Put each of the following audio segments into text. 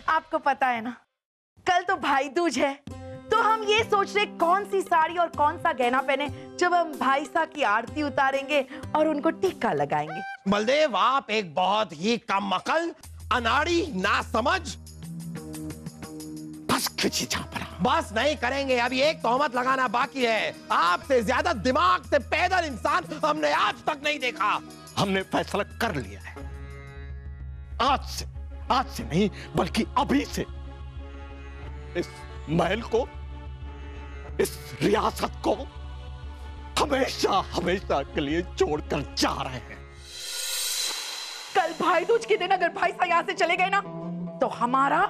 आपको पता है ना, कल तो भाई दूज है, तो हम ये सोच रहे कौन सी साड़ी और कौन सा गहना पहने जब हम भाई साहब की आरती उतारेंगे और उनको टीका लगाएंगे। बलदेव, आप एक बहुत ही कम अकल, अनाड़ी, नासमझ, बस खिंची झापड़ा। बस नहीं करेंगे, अभी एक तोहमत लगाना बाकी है। आपसे ज्यादा दिमाग से पैदल इंसान हमने आज तक नहीं देखा। हमने फैसला कर लिया है, आज से नहीं बल्कि अभी से इस महल को, इस रियासत को हमेशा हमेशा के लिए छोड़कर जा रहे हैं। कल भाई दूज के दिन अगर भाई साहब यहाँ से चले गए ना, तो हमारा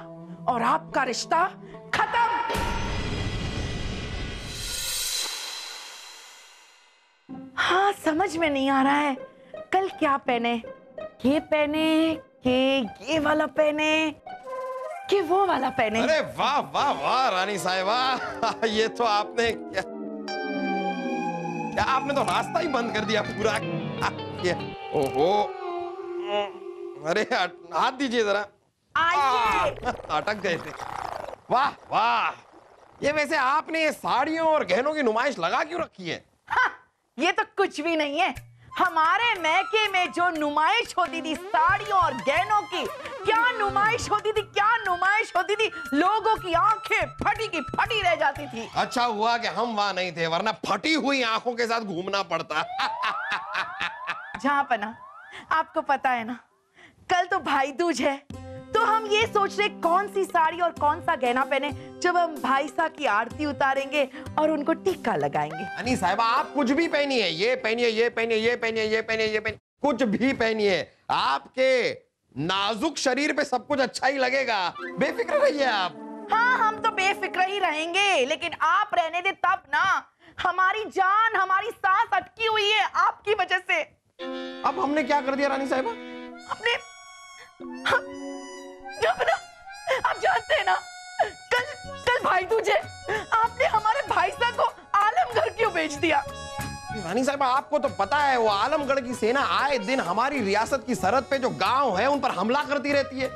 और आपका रिश्ता खत्म। हाँ, समझ में नहीं आ रहा है कल क्या पहने, ये पहने कि ये वाला पहने कि वो वाला पहने। अरे वाह वाह वाह रानी साहिबा, ये तो आपने क्या आपने तो रास्ता ही बंद कर दिया पूरा। ओहो, अरे हाथ दीजिए जरा। अटक गए थे। वाह वाह, ये वैसे आपने साड़ियों और गहनों की नुमाइश लगा क्यों रखी है? हाँ, ये तो कुछ भी नहीं है। हमारे मैके में जो नुमाइश होती थी साड़ियों और गहनों की, क्या नुमाइश होती थी, क्या नुमाइश होती थी। लोगों की आंखें फटी की फटी रह जाती थी। अच्छा हुआ कि हम वहां नहीं थे, वरना फटी हुई आंखों के साथ घूमना पड़ता। जहां पना, आपको पता है ना, कल तो भाई दूज है, तो हम ये सोच रहे कौन सी साड़ी और कौन सा गहना पहने जब हम भाई साहब की आरती उतारेंगे और उनको टीका लगाएंगे। रानी साहिबा, आप कुछ भी पहनिए, ये पहनिए, ये पहनिए, ये पहनिए, ये पहनिए, ये पहनिए, कुछ भी पहनिए, आपके नाजुक शरीर पे सब कुछ अच्छा ही लगेगा। बेफिक्र रहिए आप। हाँ, हम तो बेफिक्र ही रहेंगे, लेकिन आप रहने दे तब ना। हमारी जान, हमारी सांस अटकी हुई है आपकी वजह से। अब हमने क्या कर दिया रानी साहिबा? अपने आप जानते हैं ना, कल भाई दूज है, आपने हमारे भाई साहब को आलमगढ़ क्यों भेज दिया? रानी साहिबा, आपको तो पता है वो आलमगढ़ की सेना आए दिन हमारी रियासत की सरहद पे जो गांव है उन पर हमला करती रहती है।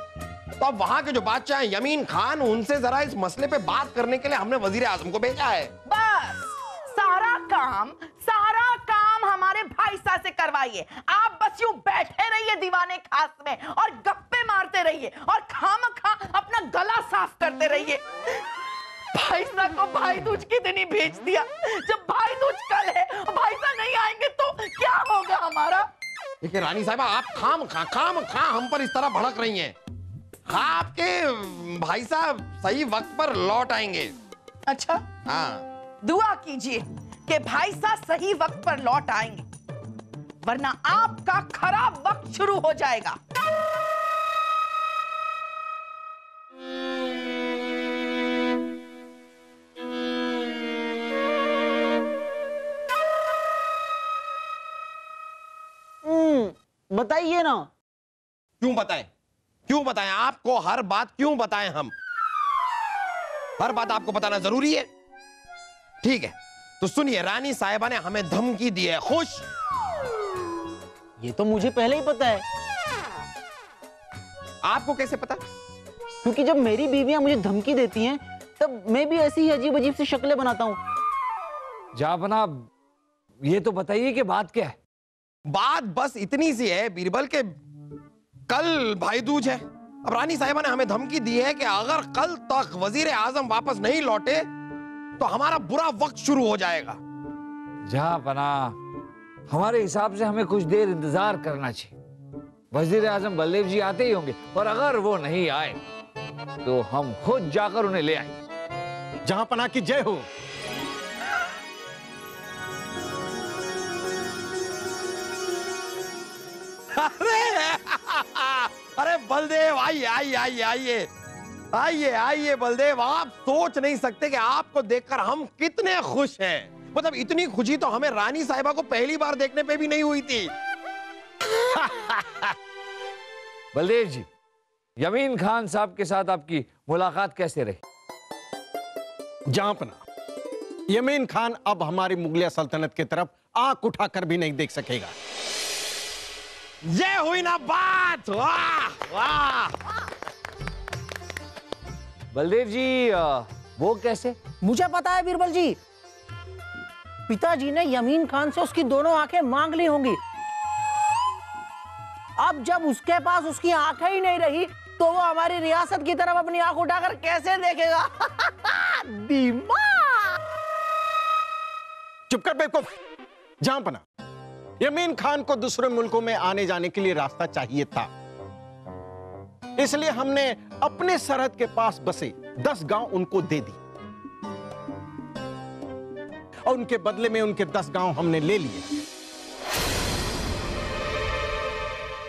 तो अब वहां के जो बादशाह हैं यमीन खान, उनसे जरा इस मसले पे बात करने के लिए हमने वजीर आजम को भेजा है। बस सारा काम हमारे भाई साहब से करवाइए। आप बस यूं बैठे रहिए दीवाने खास में और गप्पे मारते रहिए और खामखा अपना गला साफ करते रहिए। भाई साहब को भाई दूज के दिन ही भेज दिया। जब भाई दूज कल है और भाई साहब नहीं आएंगे तो क्या होगा हमारा? देखिए रानी साहिबा, आप खाम खा हम पर इस तरह भड़क रही हैं। आपके भाई साहब सही वक्त पर लौट आएंगे। अच्छा, हाँ, दुआ कीजिए कि भाई साहब सही वक्त पर लौट आएंगे, वरना आपका खराब वक्त शुरू हो जाएगा। बताइए ना। क्यों बताएं आपको? हर बात क्यों बताएं हम? हर बात आपको बताना जरूरी है? ठीक है, तो सुनिए, रानी साहिबा ने हमें धमकी दी है। खुश? ये तो मुझे पहले ही पता है। आपको कैसे पता? क्योंकि जब मेरी बीवियां मुझे धमकी देती हैं तब मैं भी ऐसी ही अजीब अजीब सी शक्लें बनाता हूँ। जनाब, ये तो बताइए कि बात क्या है? बात बस इतनी सी है बीरबल के कल भाई दूज है। अब रानी साहिबा ने हमें धमकी दी है कि अगर कल तक वजीर आजम वापस नहीं लौटे तो हमारा बुरा वक्त शुरू हो जाएगा। जहां पना, हमारे हिसाब से हमें कुछ देर इंतजार करना चाहिए। वजीर आजम बलदेव जी आते ही होंगे, और अगर वो नहीं आए तो हम खुद जाकर उन्हें ले आए। जहां पना की जय हो। अरे बलदेव, आइए बलदेव, आप सोच नहीं सकते कि आपको देखकर हम कितने खुश हैं। मतलब इतनी खुशी तो हमें रानी साहिबा को पहली बार देखने पे भी नहीं हुई थी। बलदेव जी, यमीन खान साहब के साथ आपकी मुलाकात कैसे रही? जहांपना, यमीन खान अब हमारी मुगलिया सल्तनत की तरफ आंख उठाकर भी नहीं देख सकेगा। ये हुई ना बात। वाह वाह। बलदेव जी वो कैसे? मुझे पता है बीरबल जी, पिताजी ने यमीन खान से उसकी दोनों आंखें मांग ली होंगी। अब जब उसके पास उसकी आंखें ही नहीं रही तो वो हमारी रियासत की तरफ अपनी आंख उठाकर कैसे देखेगा? दिमाग। चुप कर बेवकूफ। जहांपना, यमीन खान को दूसरे मुल्कों में आने जाने के लिए रास्ता चाहिए था, इसलिए हमने अपने सरहद के पास बसे 10 गांव उनको दे दी और उनके बदले में उनके 10 गांव हमने ले लिए।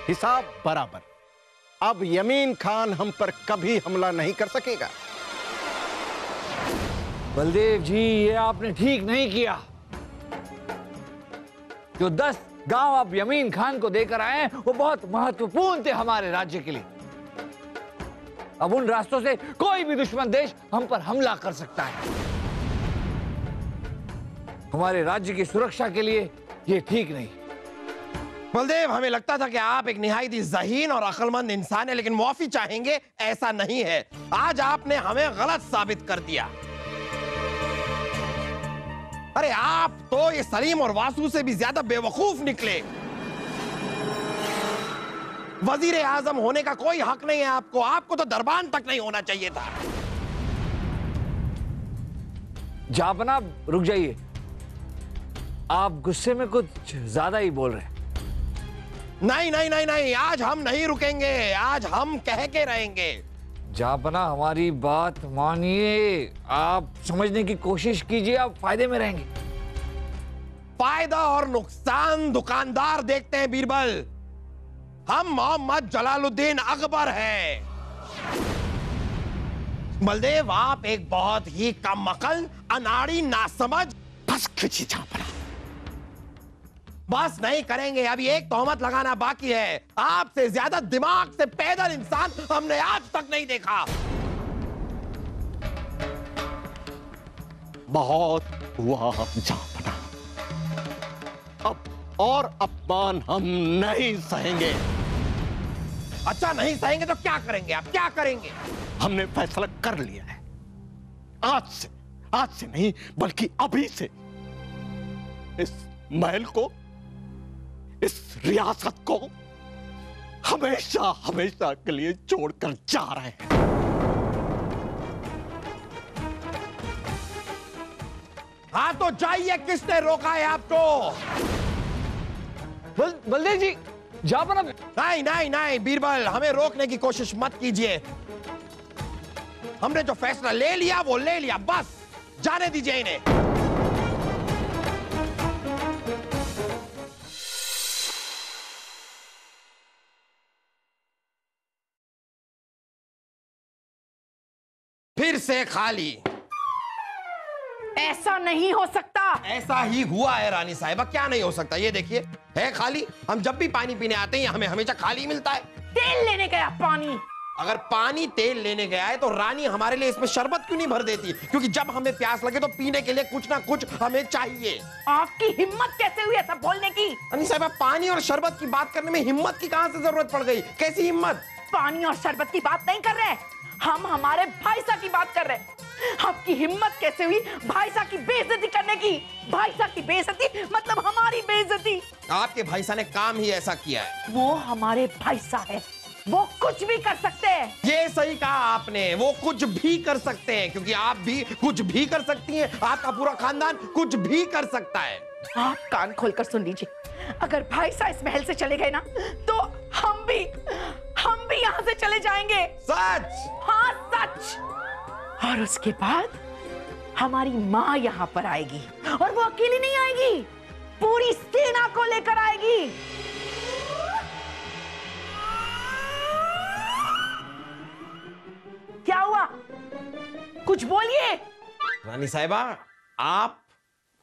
हिसाब बराबर। अब यमीन खान हम पर कभी हमला नहीं कर सकेगा। बलदेव जी ये आपने ठीक नहीं किया। जो 10 गांव आप यमीन खान को देकर आए हैं वो बहुत महत्वपूर्ण थे हमारे राज्य के लिए। अब उन रास्तों से कोई भी दुश्मन देश हम पर हमला कर सकता है। हमारे राज्य की सुरक्षा के लिए ये ठीक नहीं। बलदेव, हमें लगता था कि आप एक निहायत ही ज़हीन और अक्लमंद इंसान है, लेकिन मुआफी चाहेंगे ऐसा नहीं है। आज आपने हमें गलत साबित कर दिया। अरे आप तो ये सलीम और वासु से भी ज्यादा बेवकूफ निकले। वजीर आजम होने का कोई हक नहीं है आपको। आपको तो दरबान तक नहीं होना चाहिए था। जहांपना रुक जाइए, आप गुस्से में कुछ ज्यादा ही बोल रहे हैं। नहीं नहीं नहीं नहीं, आज हम नहीं रुकेंगे, आज हम कह के रहेंगे। जहांपना हमारी बात मानिए, आप समझने की कोशिश कीजिए, आप फायदे में रहेंगे। फायदा और नुकसान दुकानदार देखते हैं बीरबल। हम मोहम्मद जलालुद्दीन अकबर हैं। बलदेव, आप एक बहुत ही कमअक्ल, अनाड़ी, नासमझ। बस खिंची जहांपना। बस नहीं करेंगे। अभी एक तोहमत लगाना बाकी है। आपसे ज्यादा दिमाग से पैदल इंसान हमने आज तक नहीं देखा। बहुत हुआ जहांपना। अब और अपमान हम नहीं सहेंगे। अच्छा, नहीं सहेंगे तो क्या करेंगे? आप क्या करेंगे? हमने फैसला कर लिया है। आज से नहीं बल्कि अभी से इस महल को, इस रियासत को हमेशा हमेशा के लिए छोड़कर जा रहे हैं। हाँ तो जाइए, किसने रोका है आपको? बलदेव जी, जहांपना। नहीं नहीं नहीं बीरबल, हमें रोकने की कोशिश मत कीजिए। हमने जो फैसला ले लिया वो ले लिया, बस जाने दीजिए इन्हें। फिर से खाली। ऐसा नहीं हो सकता। ऐसा ही हुआ है रानी साहिबा। क्या नहीं हो सकता? ये देखिए, है खाली। हम जब भी पानी पीने आते हैं हमें हमेशा खाली मिलता है। तेल लेने गया पानी। अगर पानी तेल लेने गया है तो रानी हमारे लिए इसमें शरबत क्यों नहीं भर देती? क्योंकि जब हमें प्यास लगे तो पीने के लिए कुछ ना कुछ हमें चाहिए। आपकी हिम्मत कैसे हुई ऐसा बोलने की? रानी साहिबा, पानी और शरबत की बात करने में हिम्मत की कहां से जरूरत पड़ गई? कैसी हिम्मत? पानी और शरबत की बात नहीं कर रहे, हम हमारे भाई साहब की बात कर रहे हैं। आपकी हिम्मत कैसे हुई भाई साहब की बेइज्जती करने की? भाई साहब की बेइज्जती मतलब हमारी बेइज्जती। आपके भाई साहब ने काम ही ऐसा किया है। वो हमारे भाई साहब है, वो कुछ भी कर सकते हैं। ये सही कहा आपने, वो कुछ भी कर सकते हैं, क्योंकि आप भी कुछ भी कर सकती हैं। आपका पूरा खानदान कुछ भी कर सकता है। आप कान खोलकर सुन लीजिए, अगर भाई साहब इस महल से चले गए ना तो हम भी यहाँ से चले जाएंगे। सच? हाँ सच। और उसके बाद हमारी माँ यहाँ पर आएगी, और वो अकेली नहीं आएगी, पूरी सेना को लेकर आएगी। क्या हुआ? कुछ बोलिए। रानी साहिबा, आप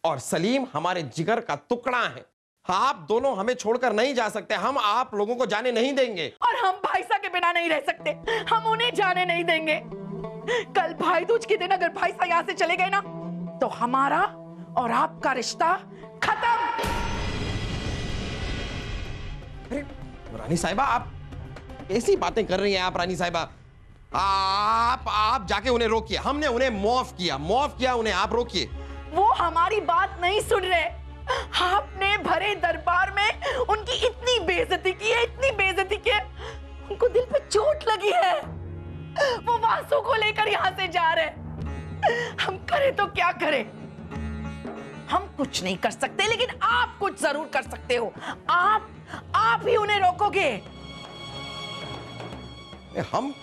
और सलीम हमारे जिगर का टुकड़ा है। आप दोनों हमें छोड़कर नहीं जा सकते। हम आप लोगों को जाने नहीं देंगे। और हम भाई साहब के बिना नहीं रह सकते, हम उन्हें जाने नहीं देंगे। कल भाई दूज के दिन अगर भाई साहब यहाँ से चले गए ना तो हमारा और आपका रिश्ता खत्म। रानी साहिबा, आप ऐसी बातें कर रही हैं आप रानी साहिबा। आप जाके उन्हें रोकिए। हमने उन्हें माफ किया उन्हें, आप रोकिए। वो हमारी बात नहीं सुन रहे। आपने भरे दरबार में उनकी इतनी बेइज्जती की है, इतनी बेइज्जती की है, उनको दिल पे चोट लगी है। वो वासु को लेकर यहां से जा रहे। हम करें तो क्या करें? हम कुछ नहीं कर सकते, लेकिन आप कुछ जरूर कर सकते हो। आप ही उन्हें रोकोगे। हम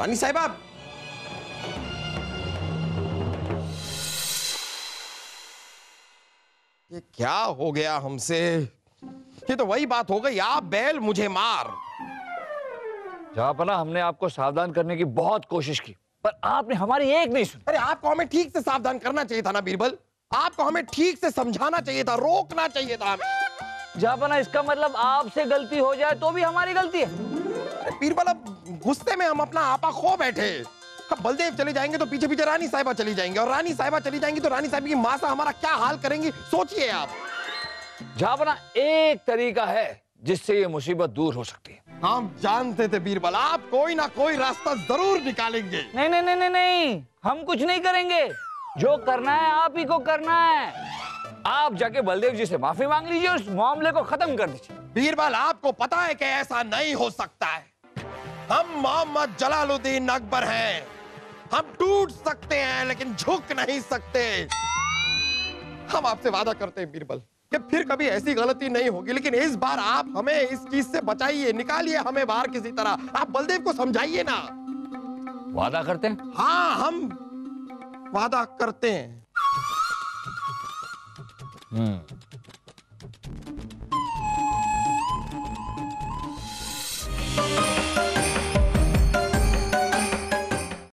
रानी साहिबा, ये क्या हो गया हमसे? ये तो वही बात हो गई, आप बैल मुझे मार। जहांपना, हमने आपको सावधान करने की बहुत कोशिश की, पर आपने हमारी एक नहीं सुनी। अरे आपको हमें ठीक से सावधान करना चाहिए था ना बीरबल। आपको हमें ठीक से समझाना चाहिए था, रोकना चाहिए था हमें। जहांपना, इसका मतलब आपसे गलती हो जाए तो भी हमारी गलती है? अरे बीरबल, अब गुस्से में हम अपना आपा खो बैठे। अब बलदेव चले जाएंगे तो पीछे पीछे रानी साहिबा चली जाएंगे, और रानी साहिबा चली जाएंगी तो रानी साहिबा की मां से हमारा क्या हाल करेंगी, सोचिए आप। जहांपना, एक तरीका है जिससे ये मुसीबत दूर हो सकती है। हम जानते थे बीरबल, आप कोई ना कोई रास्ता जरूर निकालेंगे। नहीं नहीं नहीं नहीं नहीं, हम कुछ नहीं करेंगे। जो करना है आप ही को करना है। आप जाके बलदेव जी से माफी मांग लीजिए और उस मामले को खत्म कर दीजिए। बीरबल, आपको पता है कि ऐसा नहीं हो सकता है। हम मोहम्मद जलालुद्दीन अकबर हैं। हम टूट सकते हैं लेकिन झुक नहीं सकते। हम आपसे वादा करते हैं बीरबल कि फिर कभी ऐसी गलती नहीं होगी, लेकिन इस बार आप हमें इस चीज से बचाइए, निकालिए हमें बाहर किसी तरह। आप बलदेव को समझाइए ना। वादा करते हैं? हाँ, हम वादा करते हैं।